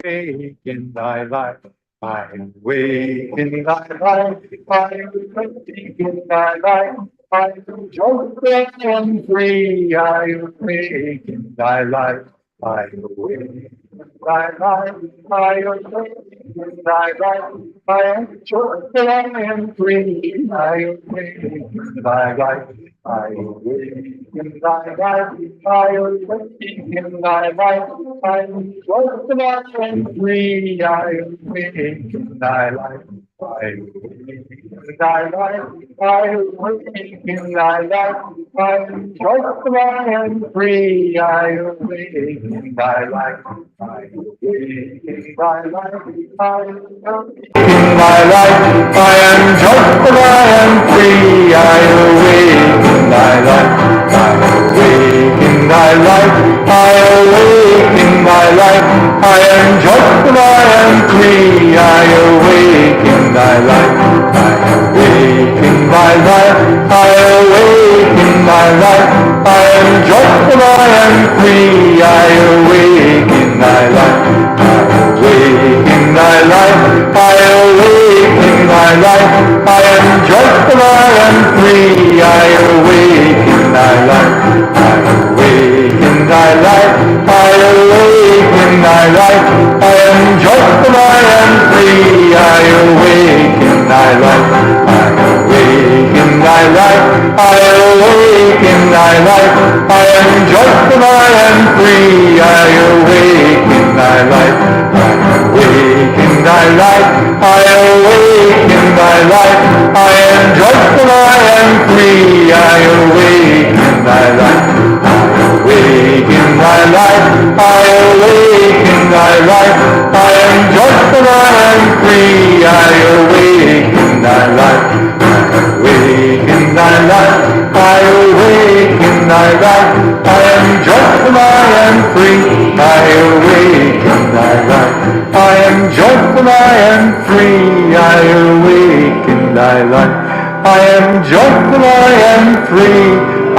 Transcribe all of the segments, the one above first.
awake in thy light. I awake in thy light. I awake in thy light. I am joyful and free. I awake in thy light. I awake in thy light. I awake in thy light. I am joyful and free. I awake in thy light. I awake in thy light. I awake in thy light. I am joyful and free. I awake in thy light. I awake in thy light. I awake in thy light. I am joyful and free. I awake in thy light. I awake in thy light. I awake in thy light. I am joyful and free. I awake in thy light. I awake in thy light. I awake in thy light. I am joyful and free. I awake in thy light. I awake in thy light. I awake in thy light. I am joyful and free. I awake in thy light. I awake in thy light. I awake in thy light. I am joyful and free. I awake in thy light. I awake in thy light. I awake in thy light. I am joyful and free. I awake in thy light. I awake in thy light. I awake in thy light. I am joyful and free. I awake in thy light. I awake in thy light. I awake in thy light. I am joyful and free. I awake in thy light. I awake in thy light. I awake in thy light. I am joyful and free. I awake in thy light. I awake in thy light. I awake in thy light. I am joyful and free. I awake in thy light. I am joyful and free. I awake in thy light. I am joyful, I am free. I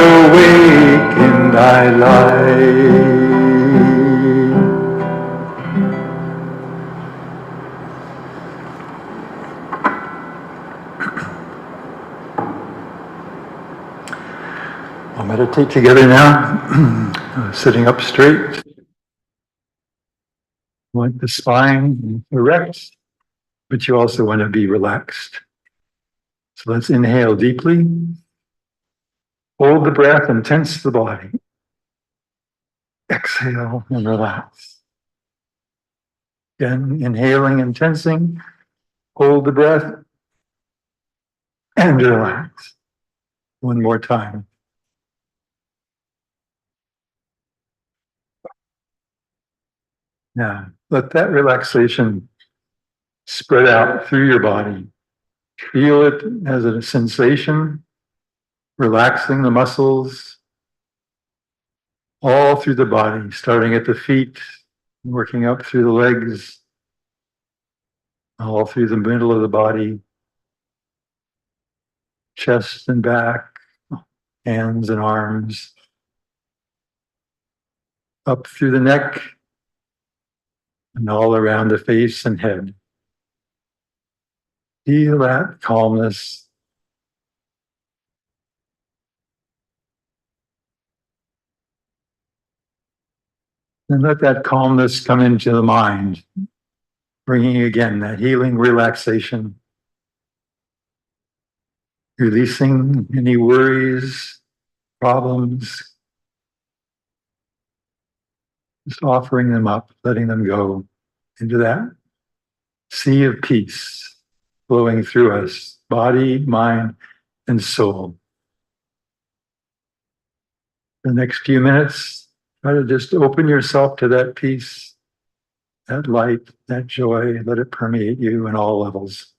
awake in thy light. We'll meditate together now, sitting up straight. You want the spine erect, but you also want to be relaxed. So let's inhale deeply. Hold the breath and tense the body. Exhale and relax. Again, inhaling and tensing. Hold the breath and relax. One more time. Now, let that relaxation spread out through your body. Feel it as a sensation, relaxing the muscles all through the body, starting at the feet, working up through the legs, all through the middle of the body, chest and back, hands and arms, up through the neck, and all around the face and head. Feel that calmness. And let that calmness come into the mind, bringing again that healing relaxation, releasing any worries, problems, just offering them up, letting them go into that sea of peace flowing through us, body, mind, and soul. The next few minutes, try to just open yourself to that peace, that light, that joy, let it permeate you in all levels.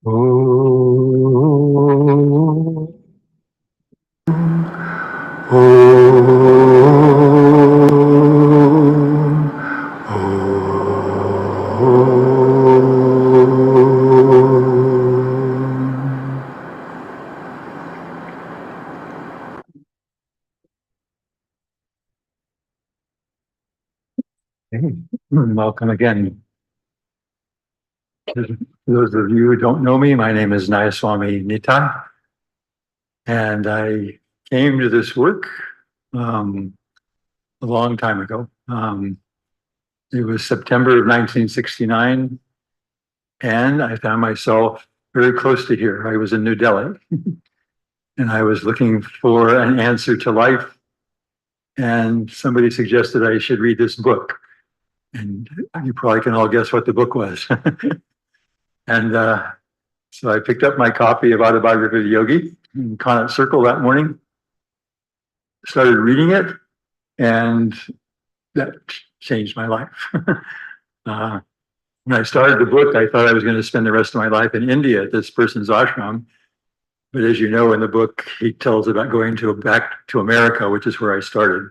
Oh, oh, welcome again. For those of you who don't know me, my name is Nayaswami Nitai, and I came to this work a long time ago. It was September of 1969, and I found myself very close to here. I was in New Delhi, and I was looking for an answer to life, and somebody suggested I should read this book. And you probably can all guess what the book was. And so I picked up my copy of Autobiography of a Yogi in Connaught Circle that morning, started reading it, and that changed my life. When I started the book, I thought I was going to spend the rest of my life in India at this person's ashram. But as you know, in the book, he tells about going back to America, which is where I started.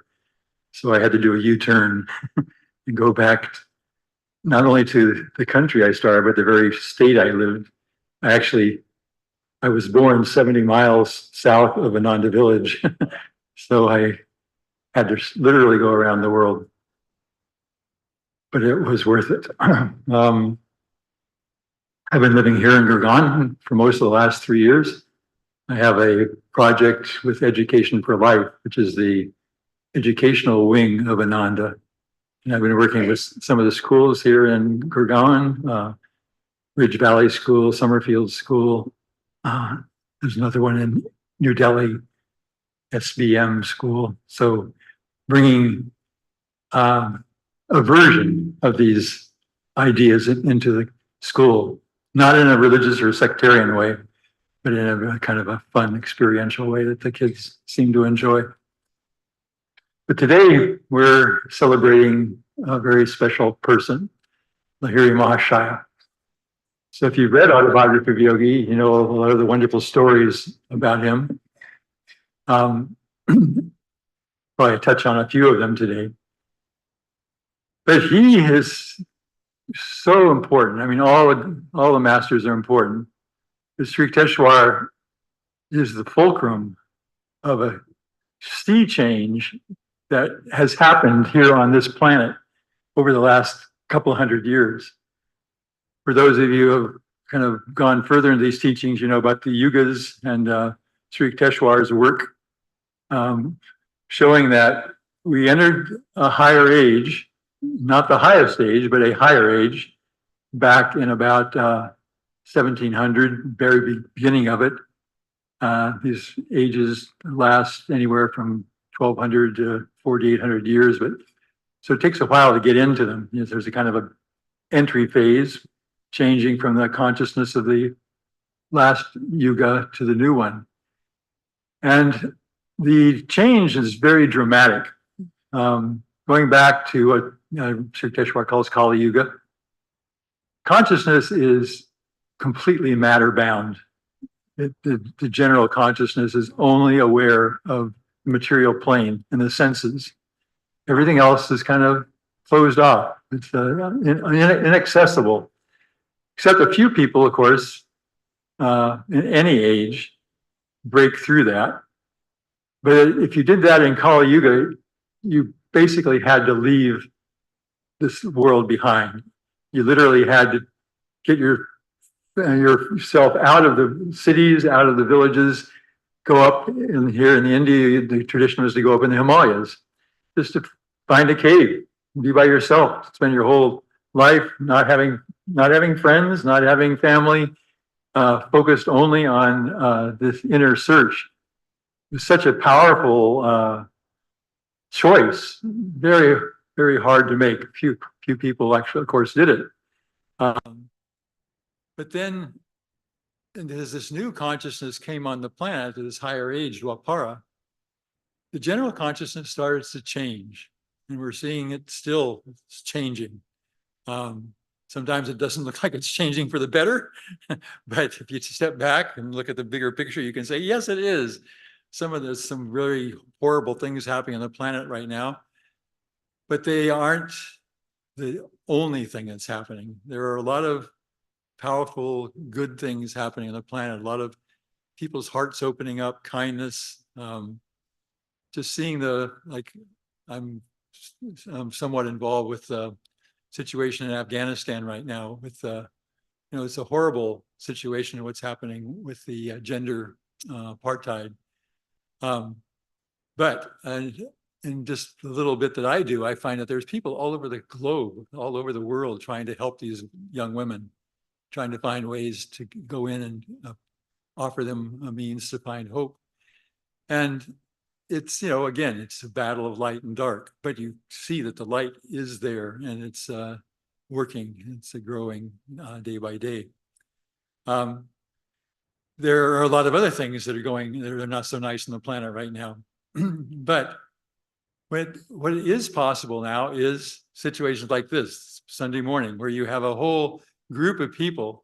So I had to do a U-turn and go back not only to the country I started, but the very state I lived. I was born 70 miles south of Ananda village. So I had to literally go around the world. But it was worth it. I've been living here in Gurgaon for most of the last 3 years. I have a project with Education for Life, which is the educational wing of Ananda. And I've been working with some of the schools here in Gurgaon, Ridge Valley School, Summerfield School. There's another one in New Delhi, SBM School. So bringing a version of these ideas into the school, not in a religious or sectarian way, but in a kind of a fun, experiential way that the kids seem to enjoy. But today we're celebrating a very special person, Lahiri Mahasaya. So if you've read Autobiography of a Yogi, you know a lot of the wonderful stories about him. Probably touch on a few of them today. But he is so important. I mean, all the masters are important. The Sri Teshwar is the fulcrum of a sea change that has happened here on this planet over the last couple of 100 years. For those of you who have kind of gone further into these teachings, you know about the yugas and Sri Teshwar's work, showing that we entered a higher age, not the highest age, but a higher age, back in about 1700, very beginning of it. These ages last anywhere from 1200 to 4800 years, but so it takes a while to get into them. You know, there's a kind of a entry phase, changing from the consciousness of the last yuga to the new one. And the change is very dramatic. Going back to what Sri Teshwar calls Kali Yuga, consciousness is completely matter bound. The general consciousness is only aware of the material plane and the senses. Everything else is kind of closed off. It's inaccessible, except a few people, of course, in any age, break through that. But if you did that in Kali Yuga, you basically had to leave this world behind. You literally had to get yourself out of the cities, out of the villages, go up here in India, the tradition was to go up in the Himalayas, just to find a cave, be by yourself, spend your whole life not having friends, not having family, focused only on this inner search. It was such a powerful choice, very, very hard to make. Few people actually, of course, did it. But then, and as this new consciousness came on the planet at this higher age, Dwapara, the general consciousness starts to change. And we're seeing it still changing. So Sometimes it doesn't look like it's changing for the better, but if you step back and look at the bigger picture, you can say, yes, it is. There's some really horrible things happening on the planet right now, but they aren't the only thing that's happening. There are a lot of powerful, good things happening on the planet, a lot of people's hearts opening up, kindness, just seeing I'm somewhat involved with the situation in Afghanistan right now with, it's a horrible situation, what's happening with the gender apartheid. But in just a little bit that I do, I find that there's people all over the globe, all over the world, trying to help these young women, trying to find ways to go in and offer them a means to find hope. And it's, again, it's a battle of light and dark, but you see that the light is there and it's working, it's growing day by day. There are a lot of other things that are not so nice on the planet right now. But what is possible now is situations like this Sunday morning, where you have a whole group of people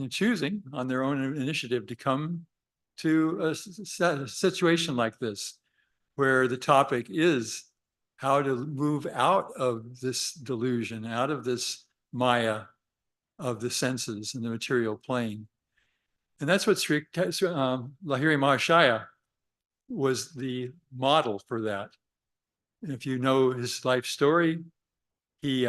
choosing on their own initiative to come to a situation like this, where the topic is how to move out of this delusion, out of this Maya of the senses and the material plane. And that's what Lahiri Mahasaya was the model for that. And if you know his life story, he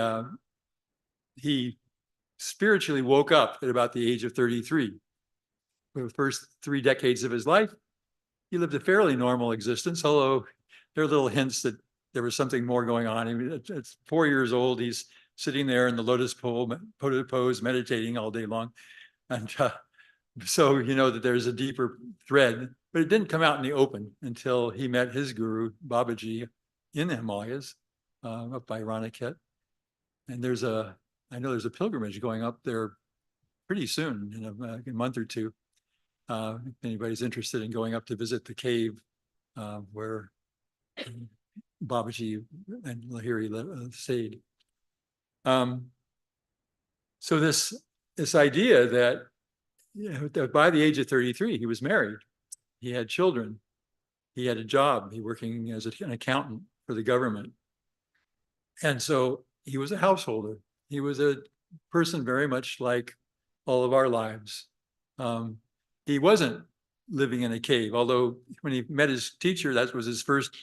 spiritually woke up at about the age of 33. For the first 3 decades of his life, he lived a fairly normal existence, although there are little hints that there was something more going on. I mean, at 4 years old, he's sitting there in the lotus pose, meditating all day long. And so you know that there's a deeper thread, but it didn't come out in the open until he met his guru, Babaji, in the Himalayas, up by Raniket. And I know there's a pilgrimage going up there pretty soon, in a month or two. If anybody's interested in going up to visit the cave where Babaji and Lahiri stayed. So this idea that, that by the age of 33, he was married, he had children, he had a job, he working as an accountant for the government. And so he was a householder. He was a person very much like all of our lives. He wasn't living in a cave, although when he met his teacher, that was his first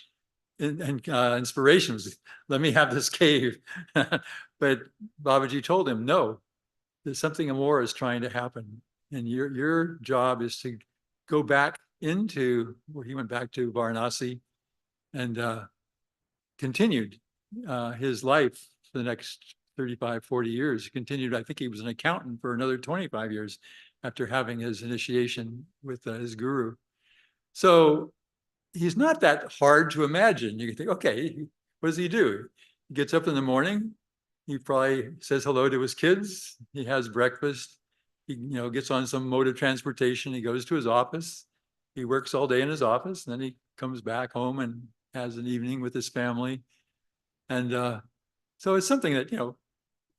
inspiration, was, let me have this cave. But Babaji told him, no, there's something more is trying to happen. And your job is to go back into, where he went back to Varanasi and continued his life for the next 35, 40 years. He continued, I think he was an accountant for another 25 years after having his initiation with his guru. So he's not that hard to imagine. You can think, okay, what does he do? He gets up in the morning, he probably says hello to his kids, he has breakfast, he gets on some mode of transportation, he goes to his office, he works all day in his office, and then he comes back home and has an evening with his family. And so it's something that,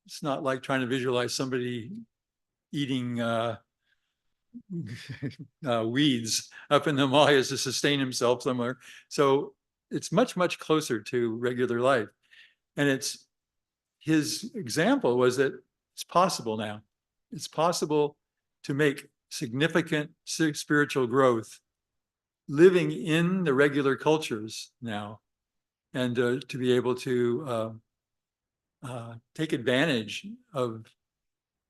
it's not like trying to visualize somebody eating weeds up in the Himalayas to sustain himself somewhere. So it's much, much closer to regular life. And his example was that it's possible now. It's possible to make significant spiritual growth living in the regular cultures now, and to be able to take advantage of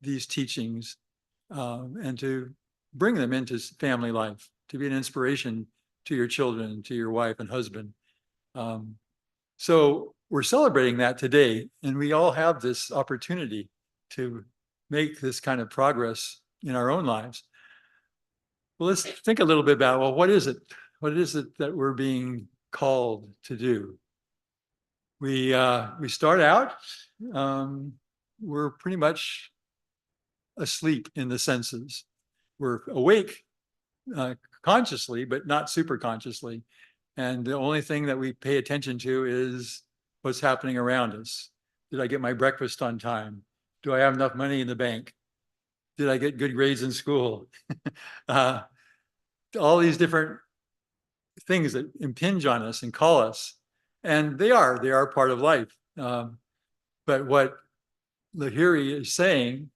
these teachings and to bring them into family life, to be an inspiration to your children, to your wife and husband. So we're celebrating that today, and we all have this opportunity to make this kind of progress in our own lives. Well, let's think a little bit about, well, what is it? What is it that we're being called to do? We start out, we're pretty much asleep in the senses. We're awake consciously, but not super consciously. And the only thing that we pay attention to is what's happening around us. Did I get my breakfast on time? Do I have enough money in the bank? Did I get good grades in school? All these different things that impinge on us and call us. And they are part of life. But what Lahiri is saying,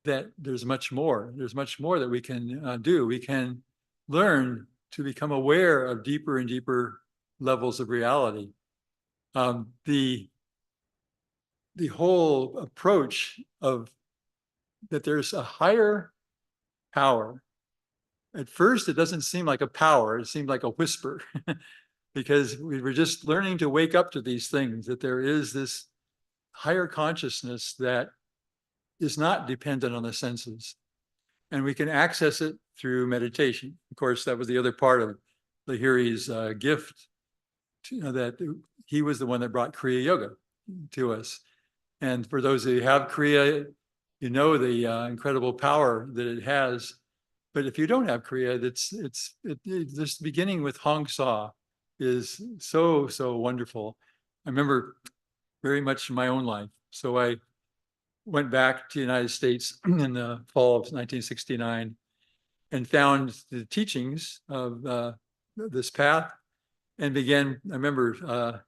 that there's much more. There's much more that we can do. We can learn to become aware of deeper and deeper levels of reality. The whole approach of that there's a higher power. At first, it doesn't seem like a power. It seemed like a whisper because we were just learning to wake up to these things, that there is this higher consciousness that is not dependent on the senses. And we can access it through meditation. Of course, that was the other part of Lahiri's gift, that he was the one that brought Kriya Yoga to us. And for those who have Kriya, you know the incredible power that it has. But if you don't have Kriya, this beginning with Hong Sa is so, so wonderful. I remember very much in my own life. So I went back to the United States in the fall of 1969 and found the teachings of this path and began, I remember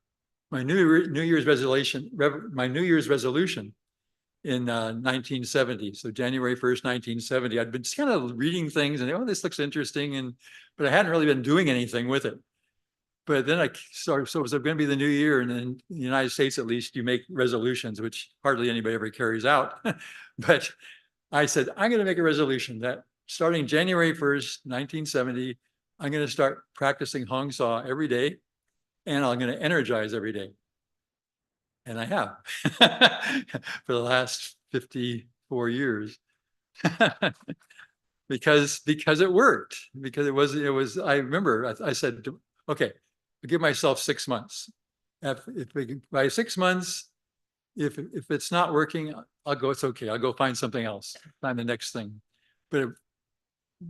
my New Year's resolution in 1970. So January 1st, 1970, I'd been kind of reading things and, oh, this looks interesting, but I hadn't really been doing anything with it. But then so it was going to be the new year, and in the United States, at least, you make resolutions, which hardly anybody ever carries out. But I said, I'm going to make a resolution that starting January 1st, 1970, I'm going to start practicing Hong Sa every day, and I'm going to energize every day. And I have for the last 54 years. because it worked, because it was, I remember I said, okay, I give myself 6 months. By 6 months, if it's not working, I'll go, it's okay. I'll go find something else, find the next thing. But a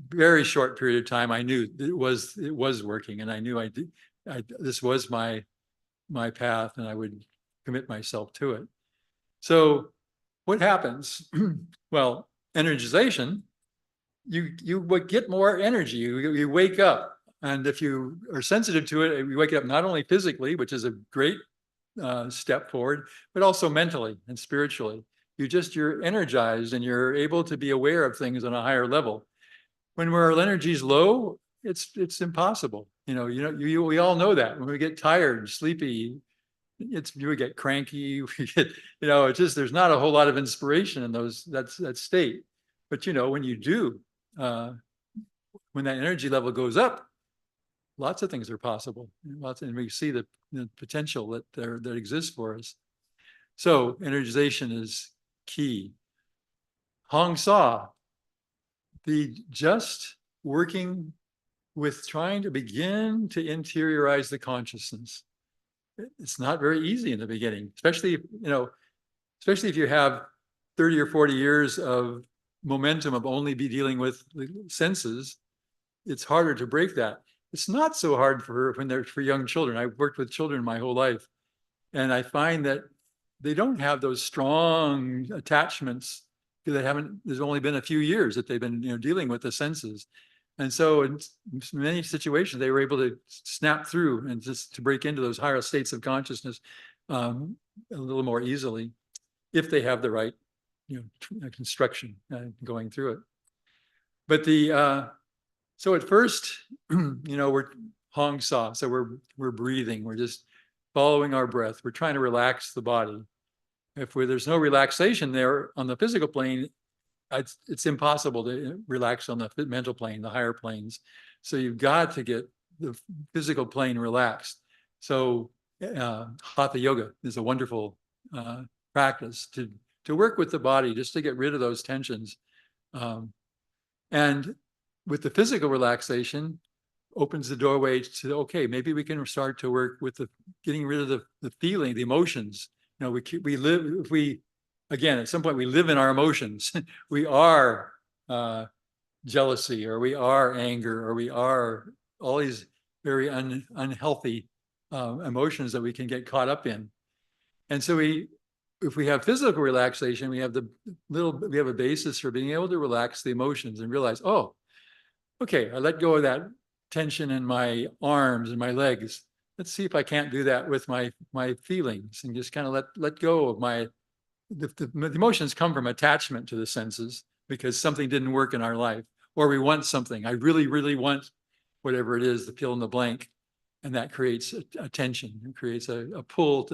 very short period of time, I knew it was working, and I knew this was my path, and I would commit myself to it. So what happens? Well, energization, you would get more energy. You wake up. And if you are sensitive to it, you wake up not only physically, which is a great step forward, but also mentally and spiritually. You're energized and you're able to be aware of things on a higher level. When our energy is low, it's impossible. We all know that. When we get tired, sleepy, we get cranky. We get, it's just, there's not a whole lot of inspiration in that state. But when you do, when that energy level goes up, lots of things are possible. And we see the potential that exists for us. So energization is key. Hong Sa, just working with trying to begin to interiorize the consciousness. It's not very easy in the beginning, especially if you have 30 or 40 years of momentum of only dealing with the senses. It's harder to break that. It's not so hard for young children. I've worked with children my whole life, and I find that they don't have those strong attachments because there's only been a few years that they've been dealing with the senses. And so in many situations, they were able to snap through and just to break into those higher states of consciousness a little more easily if they have the right construction going through it. But so at first, we're Hong Sa, so we're breathing, we're just following our breath, we're trying to relax the body. If there's no relaxation there on the physical plane, it's impossible to relax on the mental plane, the higher planes. So you've got to get the physical plane relaxed. So Hatha Yoga is a wonderful practice to work with the body, just to get rid of those tensions. And with the physical relaxation, opens the doorway to, okay, maybe we can start to work with getting rid of the feeling, the emotions. Again, at some point we live in our emotions. We are jealousy, or we are anger, or we are all these very unhealthy emotions that we can get caught up in. And so if we have physical relaxation, we have a basis for being able to relax the emotions and realize, oh, okay, I let go of that tension in my arms and my legs. Let's see if I can't do that with my feelings, and just kind of let go of the emotions come from attachment to the senses because something didn't work in our life, or we want something. I really, really want whatever it is, the fill in the blank. And that creates a tension. It creates a pull,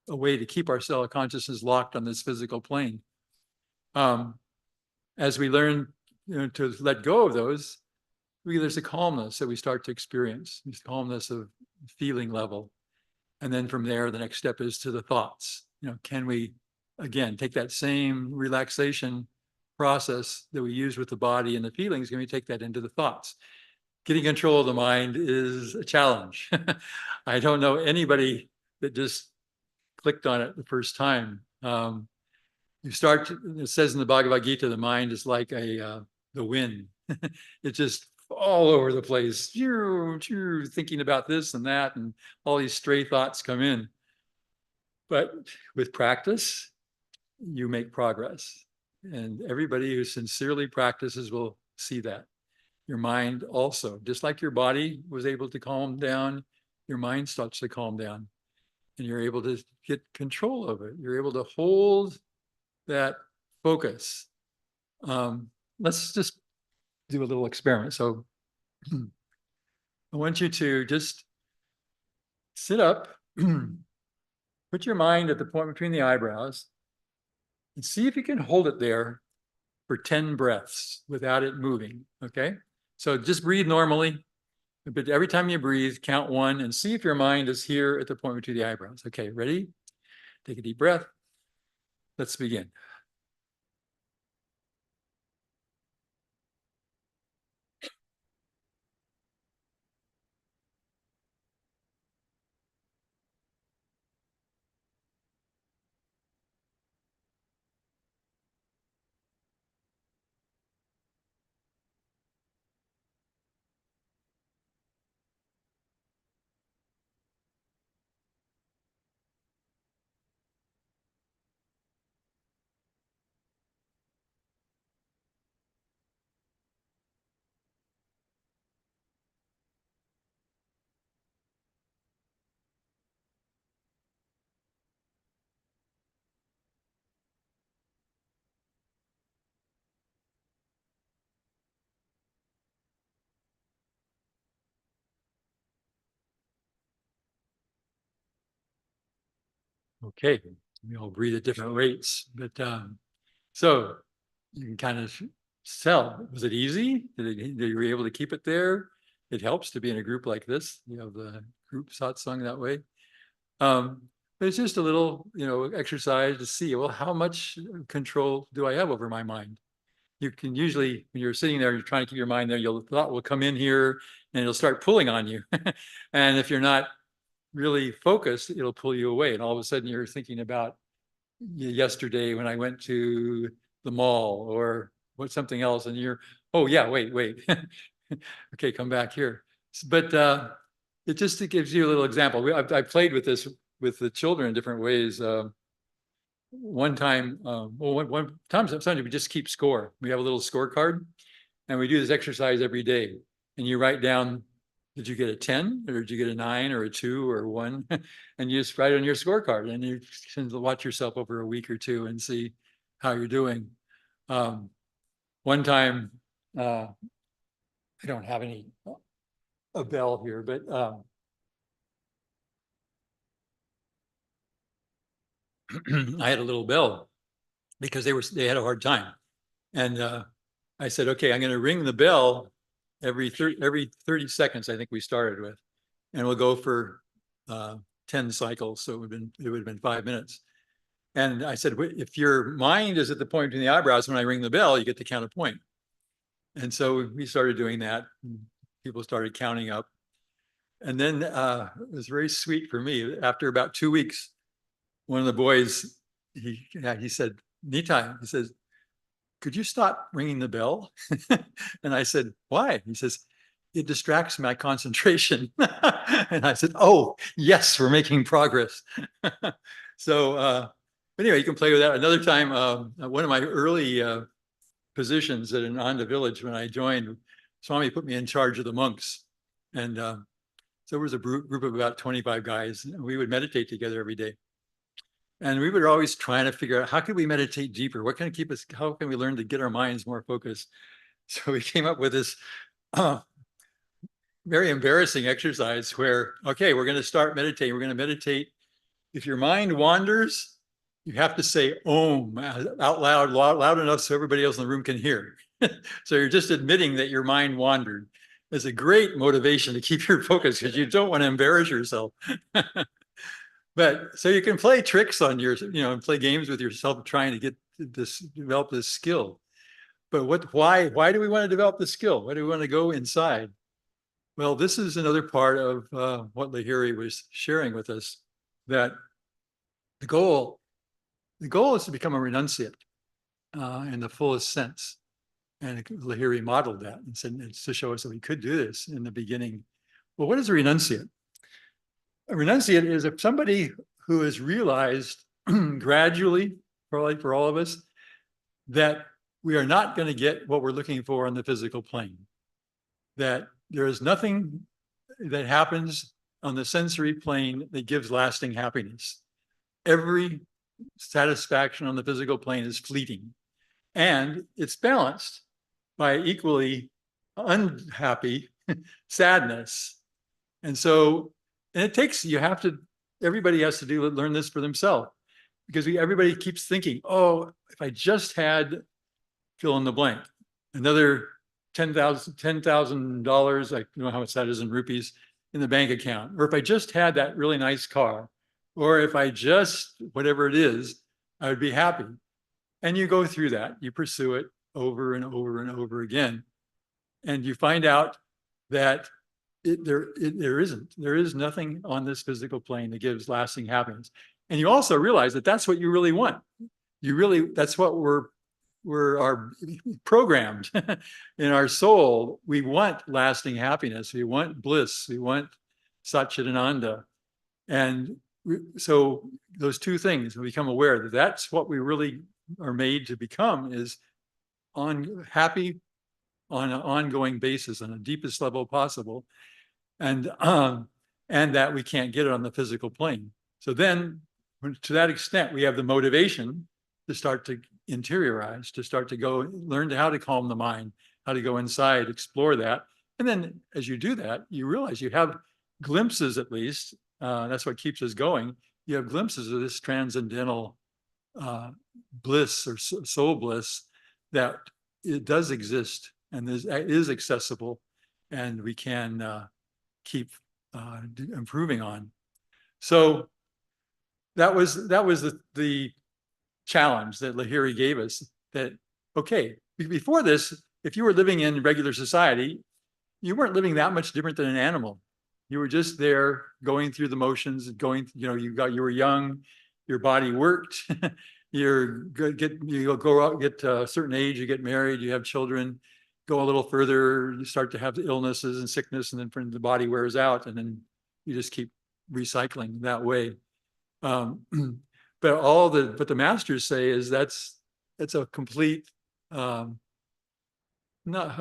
a way to keep our cell of consciousness locked on this physical plane. As we learn to let go of those, there's a calmness that we start to experience, this calmness of feeling level. And then from there, the next step is to the thoughts. Can we, again, take that same relaxation process that we use with the body and the feelings, can we take that into the thoughts? Getting control of the mind is a challenge. I don't know anybody that just clicked on it the first time. It says in the Bhagavad Gita, the mind is like the wind. It's just all over the place, thinking about this and that, and all these stray thoughts come in. But with practice, you make progress. And everybody who sincerely practices will see that. Your mind also, just like your body was able to calm down, your mind starts to calm down. And you're able to get control of it. You're able to hold that focus. Let's just do a little experiment. So I want you to just sit up, put your mind at the point between the eyebrows, and see if you can hold it there for 10 breaths without it moving, okay? So just breathe normally, but every time you breathe, count 1 and see if your mind is here at the point between the eyebrows. Okay, ready? Take a deep breath. Let's begin. Okay, we all breathe at different rates, but so you can kind of tell, was it easy? Did you were able to keep it there? It helps to be in a group like this. You know, the group satsang that way. But it's just a little, exercise to see, well, how much control do I have over my mind? You can usually, when you're sitting there, you're trying to keep your mind there, thought will come in here and it'll start pulling on you. And if you're not really focused, it'll pull you away. And all of a sudden you're thinking about yesterday when I went to the mall or something else, and you're, oh yeah, wait. Okay, come back here. But it gives you a little example. I played with this with the children in different ways. One time, sometimes we just keep score. We have a little scorecard, and we do this exercise every day. And you write down, did you get a 10 or did you get a 9 or a 2 or 1? And you just write it on your scorecard, and you can watch yourself over a week or two and see how you're doing. One time, I don't have a bell here, but I had a little bell because they had a hard time. And I said, okay, I'm going to ring the bell every 30 seconds, I think we started with, and we'll go for 10 cycles. So it would have been 5 minutes. And I said, if your mind is at the point between the eyebrows, when I ring the bell, you get to count a point. And so we started doing that. People started counting up. And then it was very sweet for me. After about 2 weeks, one of the boys, he said, Nitai, he says, could you stop ringing the bell? And I said, why? He says, it distracts my concentration. And I said, oh, yes, we're making progress. So anyway, you can play with that another time. One of my early positions at Ananda village when I joined, Swami put me in charge of the monks. And so there was a group of about 25 guys. And we would meditate together every day. And we were always trying to figure out how can we meditate deeper? What can keep us, how can we learn to get our minds more focused? So we came up with this very embarrassing exercise where, okay, we're going to start meditating. We're going to meditate. If your mind wanders, you have to say Om out loud, loud enough so everybody else in the room can hear. So you're just admitting that your mind wandered. It's a great motivation to keep your focus because you don't want to embarrass yourself. But so you can play tricks on your, and play games with yourself trying to get this, develop this skill. But why do we want to develop the skill? Why do we want to go inside? Well, this is another part of what Lahiri was sharing with us, that the goal is to become a renunciate in the fullest sense. And Lahiri modeled that and said, it's to show us that we could do this in the beginning. Well, what is a renunciate? A renunciate is somebody who has realized gradually, probably for all of us, that we are not going to get what we're looking for on the physical plane. That there is nothing that happens on the sensory plane that gives lasting happiness. Every satisfaction on the physical plane is fleeting. And it's balanced by equally unhappy sadness. And so, and it takes, everybody has to learn this for themselves, because everybody keeps thinking, oh, if I just had fill in the blank, another $10,000, I don't know how much that is in rupees, in the bank account, or if I just had that really nice car, or if I just, whatever it is, I would be happy. And you go through that, you pursue it over and over and over again. And you find out that there is nothing on this physical plane that gives lasting happiness. And you also realize that that's what you really want. That's what we're programmed in our soul. We want lasting happiness. We want bliss. We want Satchidananda. And so those two things, we become aware that that's what we really are made to become, is happy on an ongoing basis, on the deepest level possible, and that we can't get it on the physical plane. So then, to that extent, we have the motivation to start to interiorize, to start to go learn how to calm the mind, how to go inside, explore that. And then as you do that, you realize you have glimpses, at least, that's what keeps us going. You have glimpses of this transcendental bliss or soul bliss, that it does exist and is accessible, and we can keep improving on. So that was the challenge that Lahiri gave us, that, okay, before this, if you were living in regular society, you weren't living that much different than an animal. You were just there going through the motions, you were young, your body worked, you go out, get to a certain age, you get married, you have children, go a little further, you start to have illnesses and sickness, and then the body wears out, and then you just keep recycling that way. But what the masters say is that's a complete, I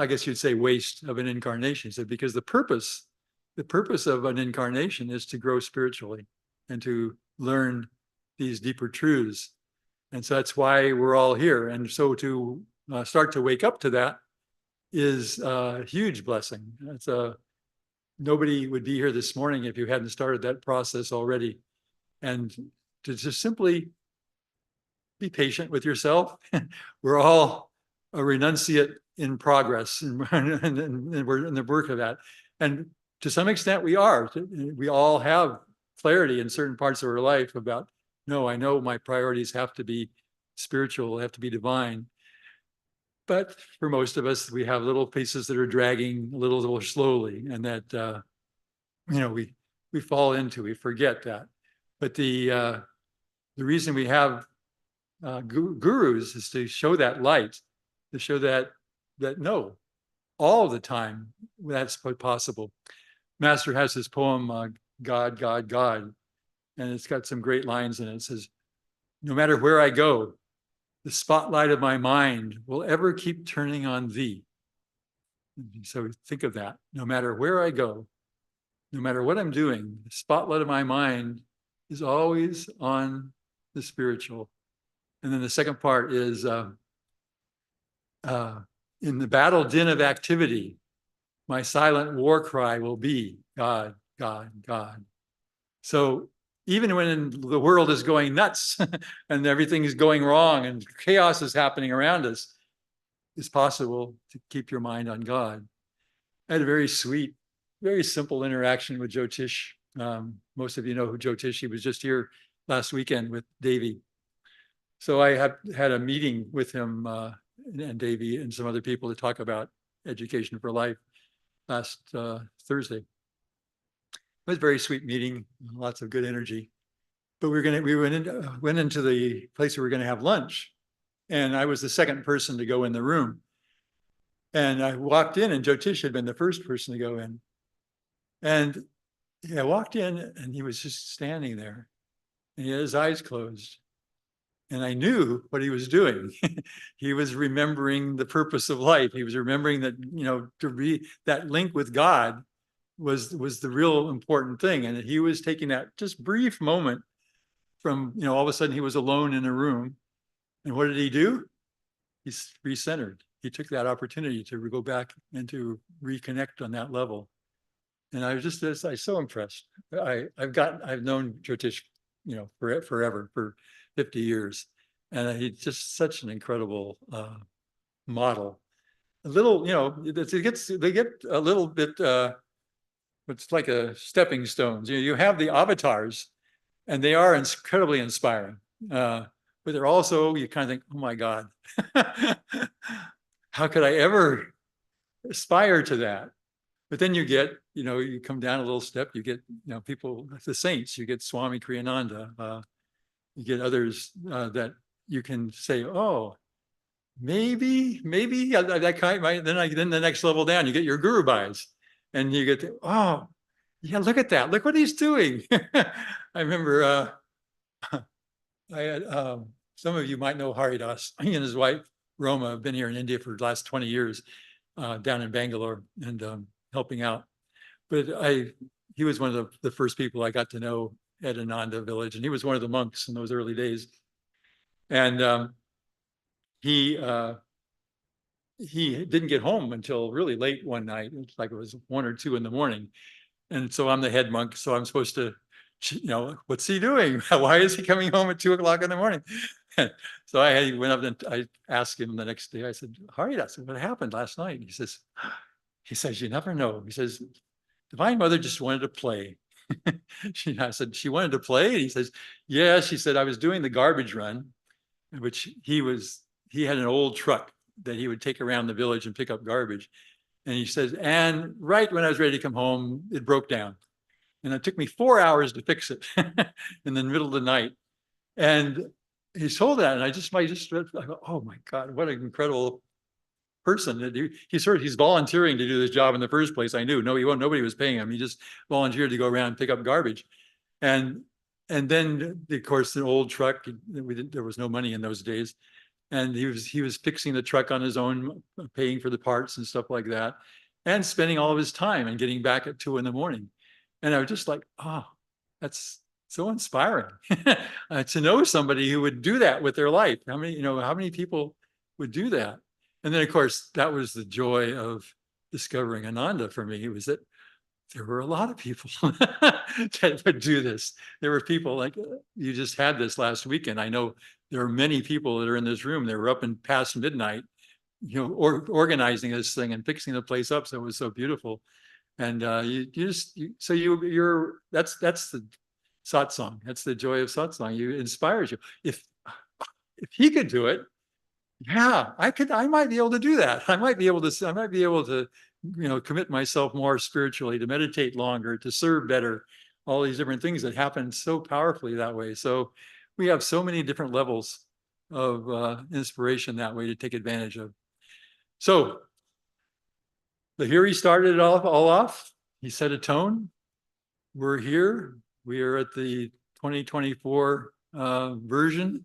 guess you'd say, waste of an incarnation. So because the purpose of an incarnation is to grow spiritually and to learn these deeper truths. And so that's why we're all here. And so to start to wake up to that is a huge blessing. Nobody would be here this morning if you hadn't started that process already. And to just simply be patient with yourself. We're all a renunciate in progress, and we're in the work of that. And to some extent, we are. We all have clarity in certain parts of our life about, no, I know my priorities have to be spiritual, have to be divine. But for most of us, we have little pieces that are dragging a little slowly, and that we fall into, we forget that. But the reason we have gurus is to show that light, to show that no, all the time that's possible. Master has his poem, God, God, God, and it's got some great lines in it. It says, no matter where I go, the spotlight of my mind will ever keep turning on thee. So think of that. No matter where I go, no matter what I'm doing, the spotlight of my mind is always on the spiritual. And then the second part is in the battle din of activity, my silent war cry will be God, God, God. So even when the world is going nuts and everything is going wrong and chaos is happening around us, it's possible to keep your mind on God. I had a very sweet, very simple interaction with Jyotish. Most of you know who Jyotish. He was just here last weekend with Davy. So I had a meeting with him and Davy and some other people to talk about education for life last Thursday. It was a very sweet meeting, lots of good energy. But we went into the place where we were going to have lunch, and I was the second person to go in the room. And I walked in, and Jyotish had been the first person to go in. And I walked in, and he was just standing there, and he had his eyes closed. And I knew what he was doing. He was remembering the purpose of life. He was remembering that, to be that link with God was the real important thing. And he was taking that just brief moment from, all of a sudden he was alone in a room. And what did he do? He's recentered. He took that opportunity to go back and to reconnect on that level. And I was so impressed. I've known Jyotish, forever, for 50 years. And he's just such an incredible model. A little, they get a little bit, it's like a stepping stones. You have the avatars, and they are incredibly inspiring. But they're also, you kind of think, oh my God, how could I ever aspire to that? But then you get, you come down a little step, you get, people, the saints, you get Swami Kriyananda, you get others that you can say, oh, maybe that kind might, then the next level down, you get your guru buys, and you get, oh, yeah, look at that. Look what he's doing. I remember I had, some of you might know Haridas. He and his wife, Roma, have been here in India for the last 20 years, down in Bangalore, and helping out. But he was one of the first people I got to know at Ananda village, and he was one of the monks in those early days. And he didn't get home until really late one night. It's like it was 1 or 2 in the morning. And so I'm the head monk, so I'm supposed to, what's he doing? Why is he coming home at 2 o'clock in the morning? So I went up and I asked him the next day. I said, Haridas, what happened last night? He says, you never know. He says, Divine Mother just wanted to play. I said, she wanted to play? And he says, yeah. She said, I was doing the garbage run, which he had an old truck that he would take around the village and pick up garbage. And he says, and right when I was ready to come home, it broke down. And it took me 4 hours to fix it in the middle of the night. And he told that, and I go, oh my God, what an incredible person. He's volunteering to do this job in the first place. I knew nobody was paying him. He just volunteered to go around and pick up garbage. And then, of course, the old truck, there was no money in those days. And he was fixing the truck on his own, paying for the parts and stuff like that, and spending all of his time and getting back at 2 in the morning. And I was just like, oh, that's so inspiring to know somebody who would do that with their life. How many people would do that? And then, of course, that was the joy of discovering Ananda for me. It was that there were a lot of people that would do this. There were people like, you just had this last weekend. I know there are many people that are in this room. They were up and past midnight, organizing this thing and fixing the place up. So it was so beautiful. And that's the satsang. That's the joy of satsang. It inspires you. If he could do it, yeah, I might be able to do that. I might be able to commit myself more spiritually, to meditate longer, to serve better, all these different things that happen so powerfully that way. So we have so many different levels of inspiration that way to take advantage of. So Lahiri started it all off. He set a tone. We're here. We are at the 2024 version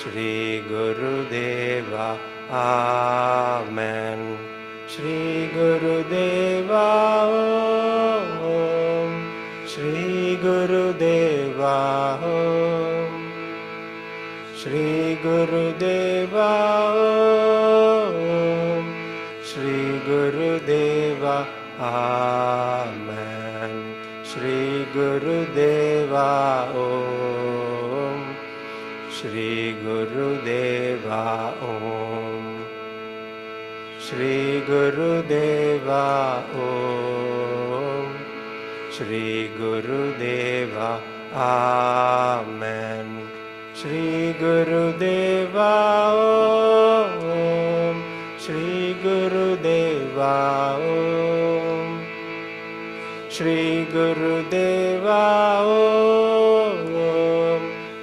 Shri Gurudeva. Amen. Shri Gurudeva Om. Shri Gurudeva Om. Shri Gurudeva Om. Shri Gurudeva. Amen. Shri Gurudeva Om. Shri Gurudeva Om. Shri Gurudeva Om. Shri Gurudeva. Amen. Shri Gurudeva Om. Shri Gurudeva Om. Shri Gurudeva Om.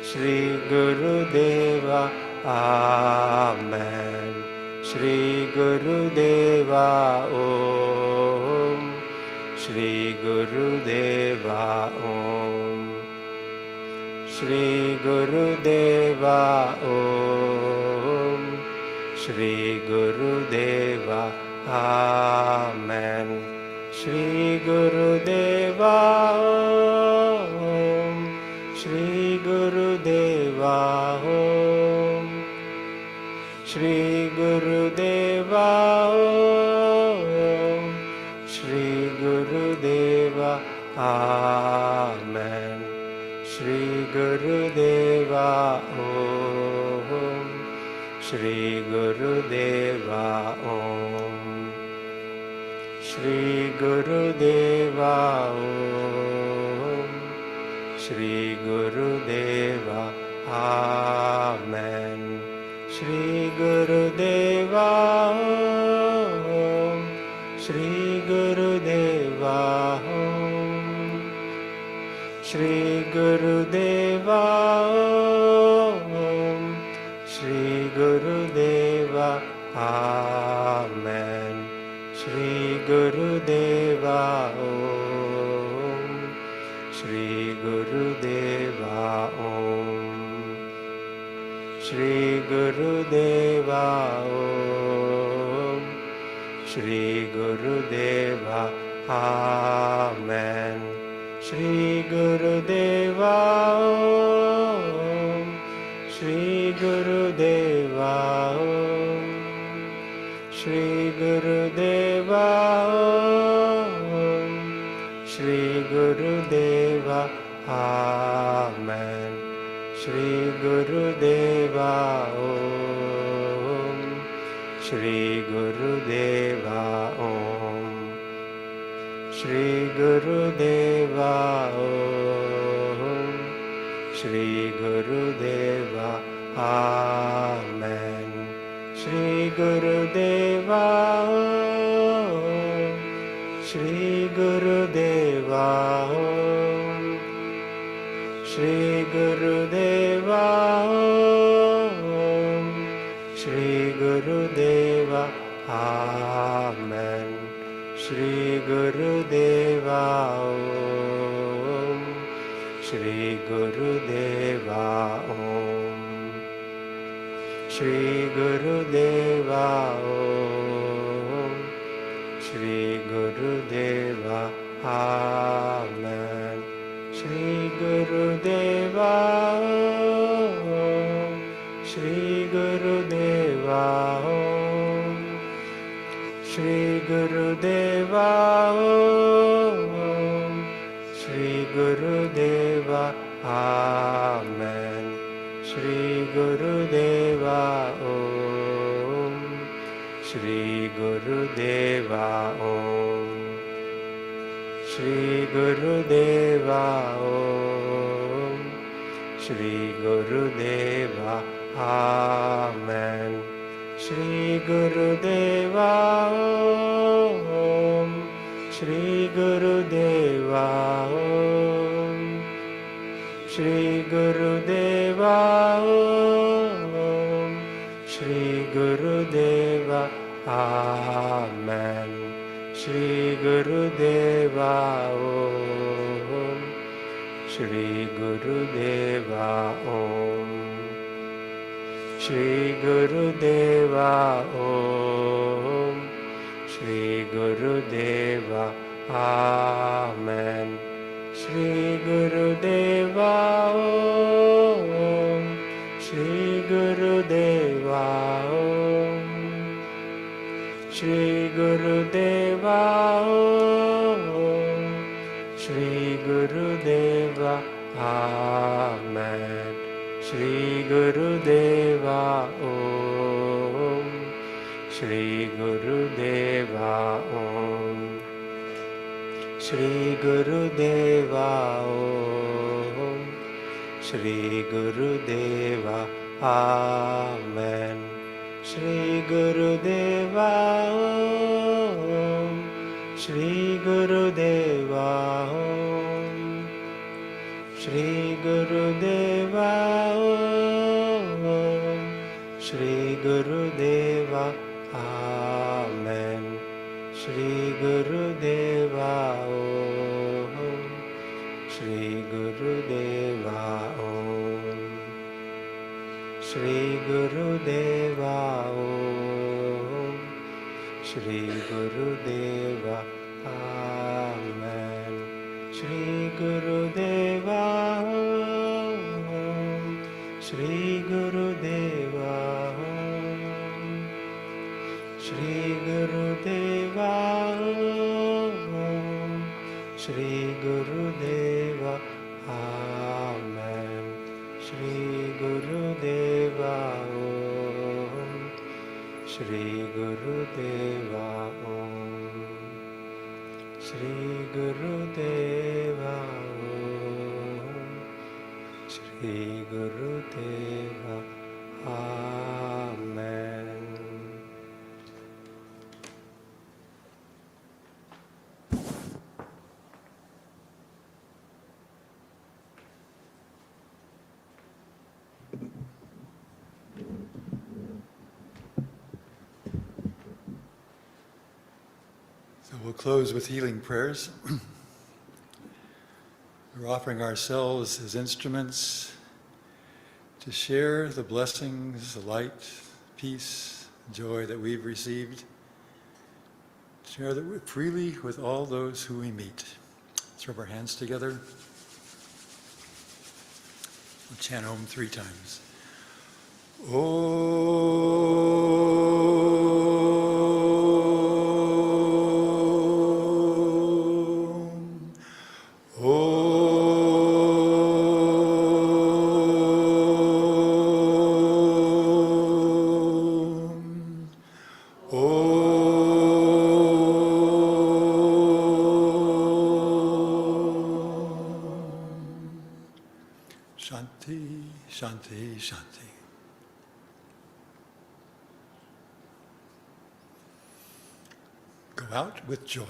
Shri Gurudeva. Amen. Shri Gurudeva Om. Shri Gurudeva Om. Shri Gurudeva Om. Shri Gurudeva. Amen. Shri Gurudeva Om. Shri Gurudeva Om. Shri Gurudeva Om. Shri Gurudeva. Amen. Shri Gurudeva Om. Shri Gurudeva Om. Shri Gurudeva Om. Shri Gurudeva. Amen. Shri Gurudeva Om. Shri Gurudeva Om. Shri Gurudeva Om. Shri Gurudeva. Amen. Shri Gurudeva Om. Shri Gurudeva Om. Shri Gurudeva Om. Shri Gurudeva. Amen. Shri Gurudeva Om. Shri Gurudeva Om. Shri Gurudeva Om. Shri Gurudeva. Amen. Shri Gurudeva Om. Shri Gurudeva Om. Shri Gurudeva Om. Shri Gurudeva. Amen. Shri Gurudeva Om. Shri Gurudeva Om. Shri Gurudeva Om. Shri Gurudeva. Amen. Shri Gurudeva Om. Shri Gurudeva Om. Shri Gurudeva Om. Shri Gurudeva. Amen. Shri Gurudeva Om. Shri Gurudeva Om. Shri Gurudeva Om. Shri Gurudeva. Amen. Shri Gurudeva Om. Shri Gurudeva Om. Shri Gurudeva Om. Shri Gurudeva. Amen. Shri Gurudeva Om. Shri Gurudeva Om. Shri Gurudeva Om. Shri Gurudeva. Amen. Shri Gurudeva Om. Shri Gurudeva Om. Shri Gurudeva Om. Shri Gurudeva Amen. Shri Gurudeva Om. Shri Gurudeva Om. Shri Gurudeva Om. Shri Gurudeva Amen. Shri Gurudeva Om. Shri Gurudeva Om. Shri Gurudeva Om. Shri Gurudeva Amen. Shri Gurudeva Om. Shri Gurudeva Om. Shri Gurudeva Om. Shri Gurudeva Amen. Shri Gurudeva Om. Shri Gurudeva Om. Shri Gurudeva Om. Shri Gurudeva Amen. Shri Gurudeva Om. Shri Gurudeva Om. Shri Gurudeva Om. Shri Gurudeva Amen. Shri Gurudeva Om. Shri Gurudeva Om. Shri Gurudeva Om. Shri Gurudeva Amen. So we'll close with healing prayers. We're offering ourselves as instruments to share the blessings, the light, peace, joy that we've received. Share that freely with all those who we meet. Let's rub our hands together. We'll chant Om 3 times. Shanti, Shanti, Shanti. Go out with joy.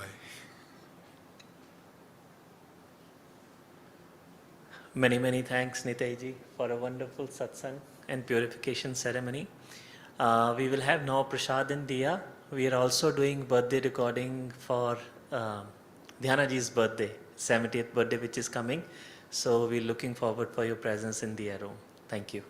Many, many thanks, Nitai ji, for a wonderful satsang and purification ceremony. We will have now Prasad and Diya. We are also doing birthday recording for Dhyana ji's birthday, 70th birthday, which is coming. So we're looking forward for your presence in the room. Thank you.